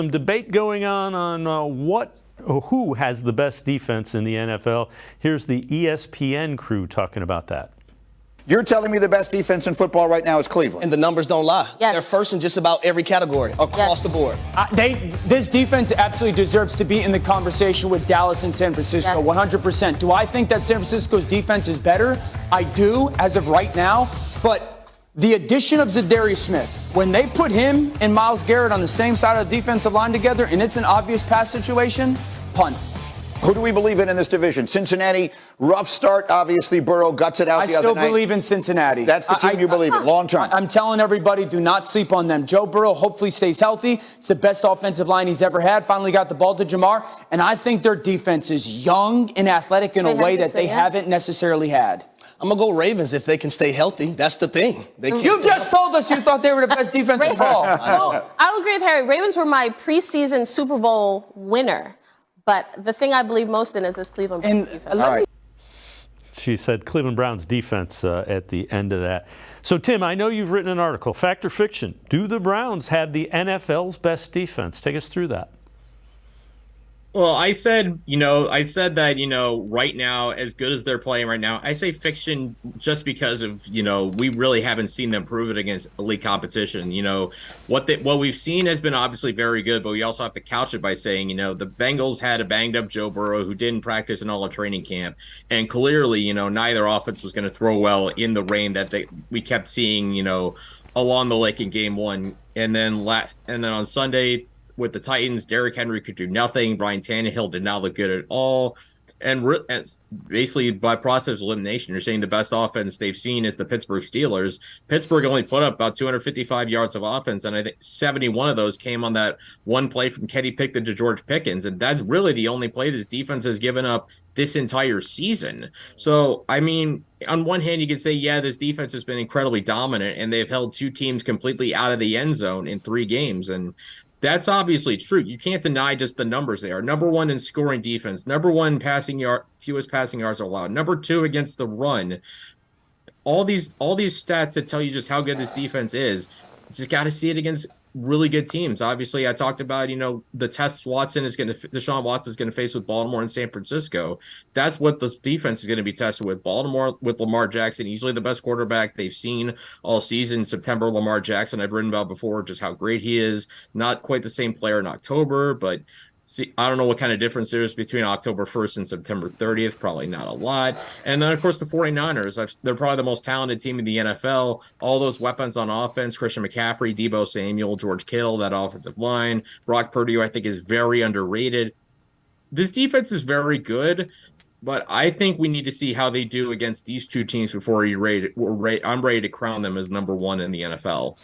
Some debate going on who has the best defense in the NFL. Here's the ESPN crew talking about that. You're telling me the best defense in football right now is Cleveland. And the numbers don't lie. Yes. They're first in just about every category across the board. This defense absolutely deserves to be in the conversation with Dallas and San Francisco, 100%. Do I think that San Francisco's defense is better? I do, as of right now. But the addition of Zadarius Smith, when they put him and Myles Garrett on the same side of the defensive line together, and it's an obvious pass situation, punt. Who do we believe in this division? Cincinnati, rough start. Obviously, Burrow guts it out the other night. I still believe in Cincinnati. That's the team you believe in, long term. I'm telling everybody, do not sleep on them. Joe Burrow hopefully stays healthy. It's the best offensive line he's ever had. Finally got the ball to Jamar. And I think their defense is young and athletic in a way that they haven't necessarily had. I'm going to go Ravens if they can stay healthy. That's the thing. You just told us you thought they were the best defense in ball. So I'll agree with Harry. Ravens were my preseason Super Bowl winner. But the thing I believe most in is this Cleveland defense. All right. She said Cleveland Browns defense at the end of that. So, Tim, I know you've written an article, Fact or Fiction. Do the Browns have the NFL's best defense? Take us through that. Well, I said that, right now, as good as they're playing right now, I say fiction just because of, we really haven't seen them prove it against elite competition. What we've seen has been obviously very good, but we also have to couch it by saying, the Bengals had a banged up Joe Burrow who didn't practice in all of training camp. And clearly, neither offense was going to throw well in the rain that we kept seeing, along the lake in game one. And then on Sunday, with the Titans, Derrick Henry could do nothing. Brian Tannehill did not look good at all. And basically, by process of elimination, you're saying the best offense they've seen is the Pittsburgh Steelers. Pittsburgh only put up about 255 yards of offense, and I think 71 of those came on that one play from Kenny Pickett to George Pickens. And that's really the only play this defense has given up this entire season. So, I mean, on one hand, you could say, this defense has been incredibly dominant, and they've held two teams completely out of the end zone in 3 games. And that's obviously true. You can't deny just the numbers they are. Number 1 in scoring defense. Number 1 fewest passing yards allowed. Number 2 against the run. All these stats that tell you just how good this defense is. You just got to see it against really good teams. Obviously, I talked about, the tests Deshaun Watson is going to face with Baltimore and San Francisco. That's what this defense is going to be tested with. Baltimore with Lamar Jackson, easily the best quarterback they've seen all season. September, Lamar Jackson, I've written about before, just how great he is. Not quite the same player in October, but I don't know what kind of difference there is between October 1st and September 30th. Probably not a lot. And then, of course, the 49ers. They're probably the most talented team in the NFL. All those weapons on offense, Christian McCaffrey, Deebo Samuel, George Kittle, that offensive line. Brock Purdy, I think, is very underrated. This defense is very good, but I think we need to see how they do against these two teams before I'm ready to crown them as number 1 in the NFL.